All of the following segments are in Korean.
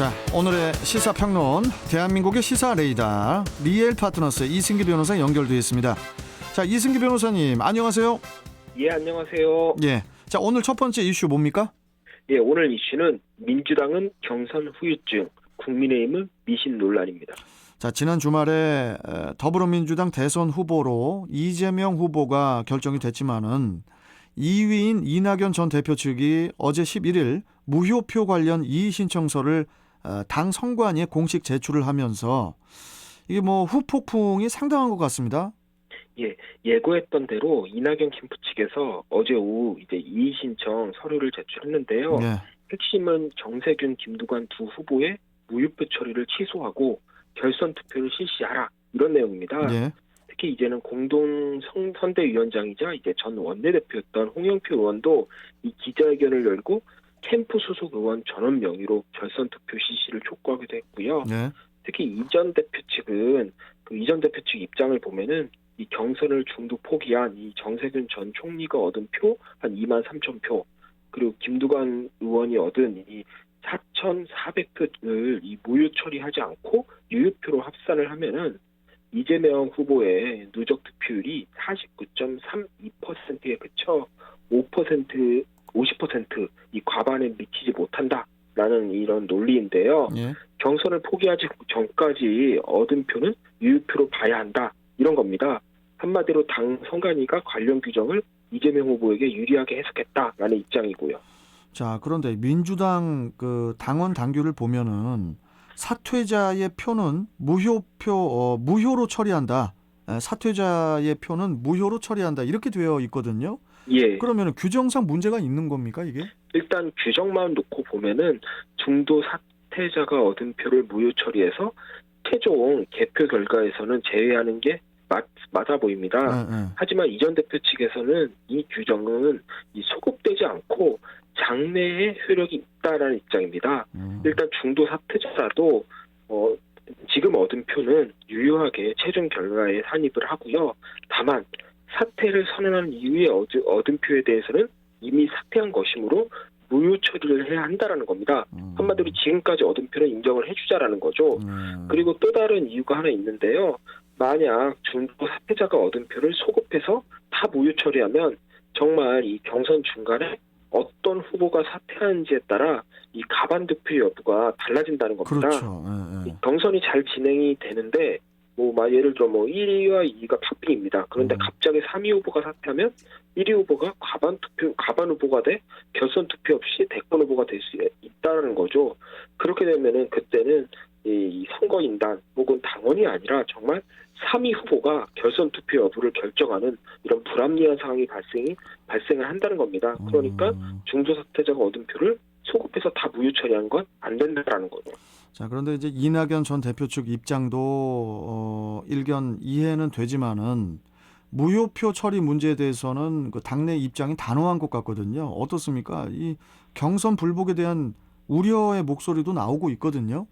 자, 오늘의 시사평론, 대한민국의 시사 레이더 리엘 파트너스 이승기 변호사 연결되어 있습니다. 자, 이승기 변호사님 안녕하세요. 예, 안녕하세요. 예, 자, 오늘 첫 번째 이슈 뭡니까? 예, 오늘 이슈는 민주당은 경선 후유증, 국민의힘은 미신 논란입니다. 자, 지난 주말에 더불어민주당 대선 후보로 이재명 후보가 결정이 됐지만은 2위인 이낙연 전 대표 측이 어제 11일 무효표 관련 이의 신청서를 당 선관위에 공식 제출을 하면서 이게 뭐 후폭풍이 상당한 것 같습니다. 예, 예고했던 대로 이낙연 캠프 측에서 어제 오후 이제 이의 신청 서류를 제출했는데요. 네. 핵심은 정세균, 김두관 두 후보의 무효표 처리를 취소하고 결선 투표를 실시하라 이런 내용입니다. 네. 특히 이제는 공동 선대위원장이자 이제 전 원내대표였던 홍영표 의원도 이 기자회견을 열고 캠프 소속 의원 전원 명의로 결선 투표 실시를 촉구하기도 했고요. 네. 특히 이전 대표 측은 그 이전 대표 측 입장을 보면은 이 경선을 중도 포기한 이 정세균 전 총리가 얻은 표 한 2만 3천 표, 그리고 김두관 의원이 얻은 이 4,400표를 이 무효 처리하지 않고 유효표로 합산을 하면은 이재명 후보의 누적 득표율이 49.32%에 그쳐 50% 이 과반에 미치지 못한다라는 이런 논리인데요. 예. 경선을 포기하지 전까지 얻은 표는 유효표로 봐야 한다 이런 겁니다. 한마디로 당 선관위가 관련 규정을 이재명 후보에게 유리하게 해석했다라는 입장이고요. 자, 그런데 민주당 그 당원 당규를 보면은 사퇴자의 표는 무효로 처리한다. 사퇴자의 표는 무효로 처리한다. 이렇게 되어 있거든요. 예. 그러면 규정상 문제가 있는 겁니까, 이게? 일단 규정만 놓고 보면은 중도 사퇴자가 얻은 표를 무효 처리해서 최종 개표 결과에서는 제외하는 게 맞아 보입니다. 하지만 이전 대표 측에서는 이 규정은 소급되지 않고 장래에 효력이 있다라는 입장입니다. 일단 중도 사퇴자라도 지금 얻은 표는 유효하게 최종 결과에 산입을 하고요. 다만 사퇴를 선언한 이후에 얻은 표에 대해서는 이미 사퇴한 것이므로 무효 처리를 해야 한다라는 겁니다. 한마디로 지금까지 얻은 표는 인정을 해주자라는 거죠. 그리고 또 다른 이유가 하나 있는데요. 만약 중도 사퇴자가 얻은 표를 소급해서 다 무효 처리하면 정말 이 경선 중간에 어떤 후보가 사퇴하는지에 따라 이 가반 득표 여부가 달라진다는 겁니다. 그렇죠. 경선이 잘 진행이 되는데 예를 들어 1위와 2위가 박빙입니다. 그런데 갑자기 3위 후보가 사퇴하면 1위 후보가 가반 후보가 돼 결선 투표 없이 대권 후보가 될 수 있다는 거죠. 그렇게 되면은 그때는 이 선거인단 혹은 당원이 아니라 정말 3위 후보가 결선 투표 여부를 결정하는 이런 불합리한 상황이 발생을 한다는 겁니다. 그러니까 중도 사퇴자가 얻은 표를 소급해서 다 무효 처리한 건 안 된다라는 거죠. 자, 그런데 이제 이낙연 전 대표 측 입장도 일견 이해는 되지만은 무효표 처리 문제에 대해서는 그 당내 입장이 단호한 것 같거든요. 어떻습니까? 이 경선 불복에 대한 우려의 목소리도 나오고 있거든요.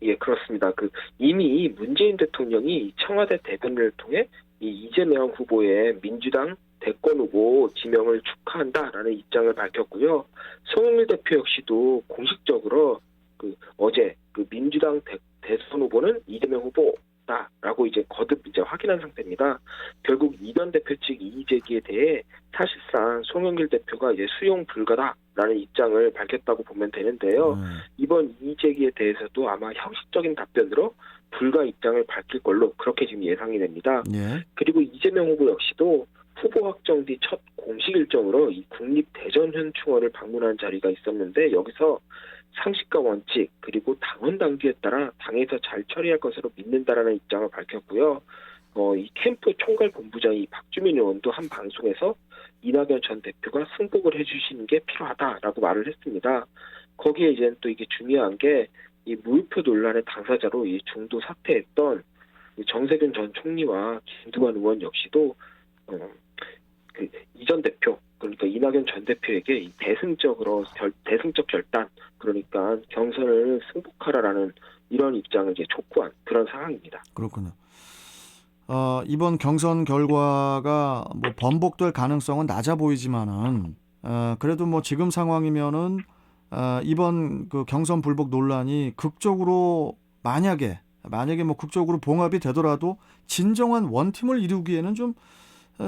예, 그렇습니다. 이미 문재인 대통령이 청와대 대변인을 통해 이 이재명 후보의 민주당 대권 후보 지명을 축하한다라는 입장을 밝혔고요. 송영길 대표 역시도 공식적으로 어제 민주당 대선 후보는 이재명 후보다라고 거듭 확인한 상태입니다. 결국 이전 대표 측 이의 제기에 대해 사실상 송영길 대표가 수용 불가다라는 입장을 밝혔다고 보면 되는데요. 이번 이의 제기에 대해서도 아마 형식적인 답변으로 불가 입장을 밝힐 걸로 그렇게 지금 예상이 됩니다. 예. 그리고 이재명 후보 역시도 후보 확정 뒤 첫 공식 일정으로 이 국립대전현충원을 방문한 자리가 있었는데 여기서 상식과 원칙 그리고 당원 당규에 따라 당에서 잘 처리할 것으로 믿는다라는 입장을 밝혔고요. 이 캠프 총괄 본부장이 박주민 의원도 한 방송에서 이낙연 전 대표가 승복을 해주시는 게 필요하다라고 말을 했습니다. 거기에 이제 또 이게 중요한 게 이 무효표 논란의 당사자로 이 중도 사퇴했던 정세균 전 총리와 김두관 의원 역시도 이전 대표 그러니까 이낙연 전 대표에게 이 대승적 결단 그러니까 경선을 승복하라라는 이런 입장을 촉구한 그런 상황입니다. 그렇군요. 이번 경선 결과가 번복될 가능성은 낮아 보이지만은 그래도 지금 상황이면은 이번 그 경선 불복 논란이 극적으로 만약에 뭐 극적으로 봉합이 되더라도 진정한 원팀을 이루기에는 좀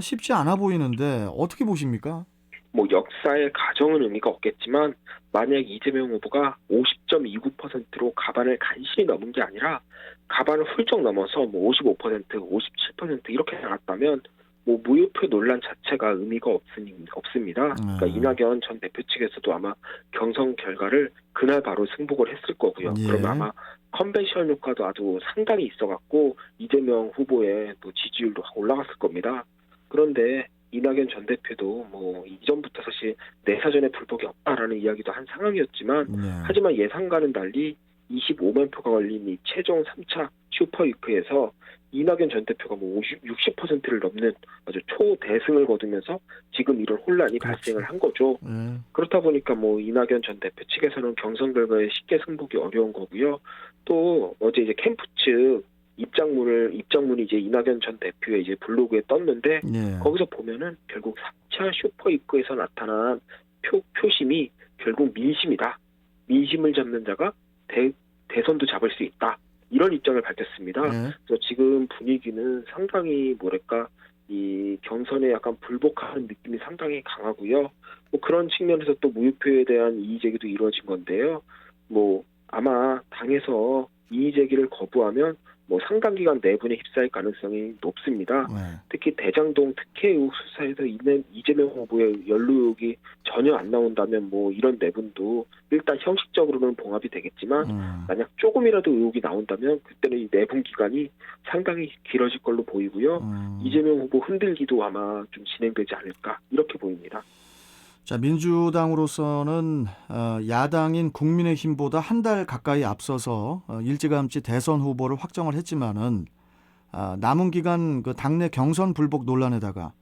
쉽지 않아 보이는데 어떻게 보십니까? 뭐 역사의 가정은 의미가 없겠지만 만약 이재명 후보가 50.29%로 가반을 간신히 넘은 게 아니라 가반을 훌쩍 넘어서 뭐 55%, 57% 이렇게 나갔다면 뭐 무효표 논란 자체가 의미가 없습니다. 그러니까 이낙연 전 대표 측에서도 아마 경선 결과를 그날 바로 승복을 했을 거고요. 예. 그러면 아마 컨벤션 효과도 아주 상당히 있어갖고 이재명 후보의 또 지지율도 올라갔을 겁니다. 그런데 이낙연 전 대표도 뭐 이전부터 사실 내 사전에 불복이 없다라는 이야기도 한 상황이었지만 하지만 예상과는 달리 25만 표가 걸린 이 최종 3차 슈퍼위크에서 이낙연 전 대표가 뭐 60%를 넘는 아주 초대승을 거두면서 지금 이런 혼란이 발생을 한 거죠. 그렇다 보니까 뭐 이낙연 전 대표 측에서는 경선 결과에 쉽게 승복이 어려운 거고요. 또 어제 이제 캠프 측 입장문이 이제 이낙연 전 대표의 이제 블로그에 떴는데 거기서 보면은 결국 3차 슈퍼위크에서 나타난 표심이 결국 민심이다. 민심을 잡는 자가 대선도 잡을 수 있다. 이런 입장을 밝혔습니다. 그래서 지금 분위기는 상당히 뭐랄까 이 경선에 약간 불복하는 느낌이 상당히 강하고요. 뭐 그런 측면에서 또 무효표에 대한 이의 제기도 이루어진 건데요. 뭐 아마 당에서 이의 제기를 거부하면 뭐 상당 기간 내분에 휩싸일 가능성이 높습니다. 특히 대장동 특혜 의혹 수사에서 이재명 후보의 연루 의혹이 전혀 안 나온다면 뭐 이런 내분도 일단 형식적으로는 봉합이 되겠지만 만약 조금이라도 의혹이 나온다면 그때는 이 내분 기간이 상당히 길어질 걸로 보이고요. 이재명 후보 흔들기도 아마 좀 진행되지 않을까 이렇게 보입니다. 자, 민주당으로서는 야당인 국민의힘보다 한 달 가까이 앞서서 일찌감치 대선 후보를 확정을 했지만은 남은 기간 그 당내 경선 불복 논란에다가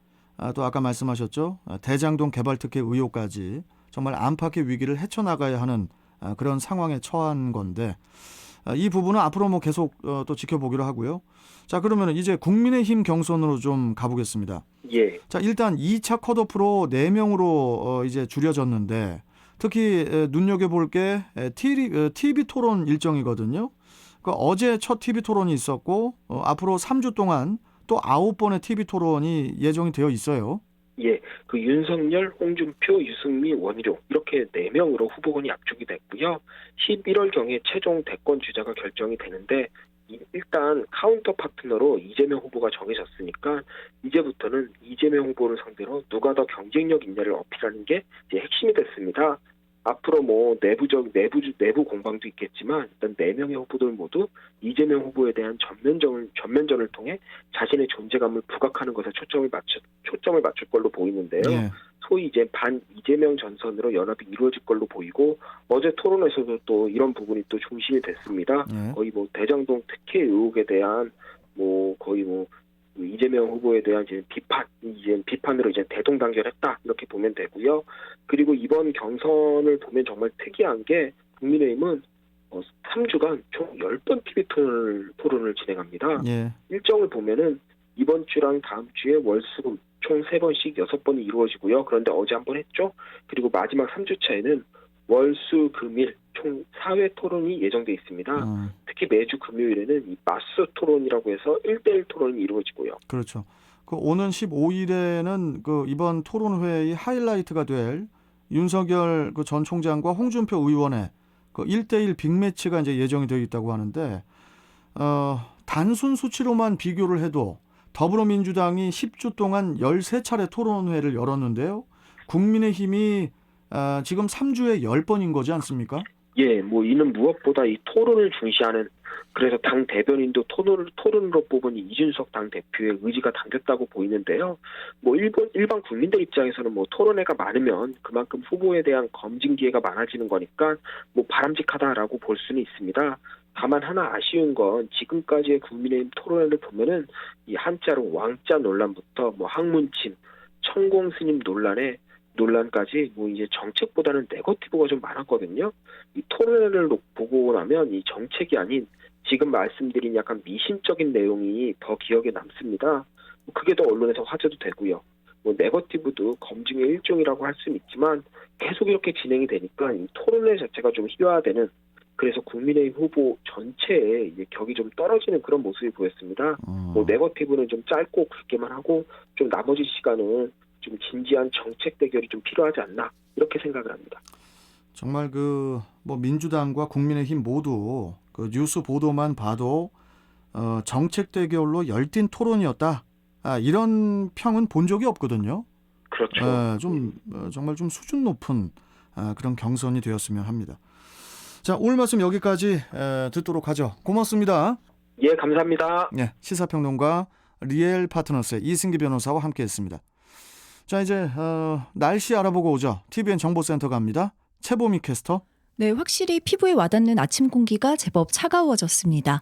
또 아까 말씀하셨죠, 대장동 개발 특혜 의혹까지 정말 안팎의 위기를 헤쳐나가야 하는 그런 상황에 처한 건데 이 부분은 앞으로 뭐 계속 또 지켜보기로 하고요. 자, 그러면 이제 국민의힘 경선으로 좀 가보겠습니다. 예. 자, 일단 2차 컷오프로 4명으로 이제 줄여졌는데 특히 눈여겨볼 게 TV 토론 일정이거든요. 그러니까 어제 첫 TV 토론이 있었고 앞으로 3주 동안 또 9번의 TV 토론이 예정이 되어 있어요. 예, 그 윤석열, 홍준표, 유승민, 원희룡 이렇게 4명으로 후보군이 압축이 됐고요. 11월경에 최종 대권 주자가 결정이 되는데 일단 카운터 파트너로 이재명 후보가 정해졌으니까 이제부터는 이재명 후보를 상대로 누가 더 경쟁력 있냐를 어필하는 게 이제 핵심이 됐습니다. 앞으로 뭐 내부 공방도 있겠지만 일단 4명의 후보들 모두 이재명 후보에 대한 전면전을 통해 자신의 존재감을 부각하는 것에 초점을 맞출 걸로 보이는데요. 소위 이제 반 이재명 전선으로 연합이 이루어질 걸로 보이고 어제 토론에서도 또 이런 부분이 또 중심이 됐습니다. 거의 뭐 대장동 특혜 의혹에 대한 뭐 거의 뭐 이재명 후보에 대한 이제 비판으로 이제 대동단결했다 이렇게 보면 되고요. 그리고 이번 경선을 보면 정말 특이한 게 국민의힘은 3주간 총 10번 TV 토론을 진행합니다. 일정을 보면은 이번 주랑 다음 주에 월수금 총 3번씩 6번이 이루어지고요. 그런데 어제 한 번 했죠. 그리고 마지막 3주차에는 월수 금일 총 4회 토론이 예정돼 있습니다. 특히 매주 금요일에는 이 마스 토론이라고 해서 1대1 토론이 이루어지고요. 그렇죠. 그 오는 15일에는 그 이번 토론회의 하이라이트가 될 윤석열 그 전 총장과 홍준표 의원의 그 1대1 빅매치가 이제 예정이 되어 있다고 하는데 단순 수치로만 비교를 해도 더불어민주당이 10주 동안 13차례 토론회를 열었는데요. 국민의힘이 지금 3주에 10번인 거지 않습니까? 예, 뭐 이는 무엇보다 이 토론을 중시하는 그래서 당 대변인도 토론으로 뽑은 이준석 당 대표의 의지가 담겼다고 보이는데요. 뭐 일반 국민들 입장에서는 뭐 토론회가 많으면 그만큼 후보에 대한 검증 기회가 많아지는 거니까 뭐 바람직하다라고 볼 수는 있습니다. 다만 하나 아쉬운 건 지금까지의 국민의힘 토론회를 보면은 이 한자로 왕자 논란부터 뭐 학문침, 천공 스님 논란까지 뭐 이제 정책보다는 네거티브가 좀 많았거든요. 이 토론회를 보고 나면 이 정책이 아닌 지금 말씀드린 약간 미신적인 내용이 더 기억에 남습니다. 그게 더 언론에서 화제도 되고요. 뭐 네거티브도 검증의 일종이라고 할 수는 있지만 계속 이렇게 진행이 되니까 이 토론회 자체가 좀 희화화되는, 그래서 국민의힘 후보 전체의 이제 격이 좀 떨어지는 그런 모습이 보였습니다. 뭐 네거티브는 좀 짧고 굵게만 하고 좀 나머지 시간은 좀 진지한 정책 대결이 좀 필요하지 않나 이렇게 생각을 합니다. 정말 뭐 민주당과 국민의힘 모두 그 뉴스 보도만 봐도 정책 대결로 열띤 토론이었다. 이런 평은 본 적이 없거든요. 그렇죠. 정말 좀 수준 높은 그런 경선이 되었으면 합니다. 자, 오늘 말씀 여기까지 듣도록 하죠. 고맙습니다. 예, 감사합니다. 네, 시사평론가 리엘 파트너스의 이승기 변호사와 함께했습니다. 자, 이제 날씨 알아보고 오죠. TVN 정보센터 갑니다. 최보미 캐스터. 네, 확실히 피부에 와닿는 아침 공기가 제법 차가워졌습니다.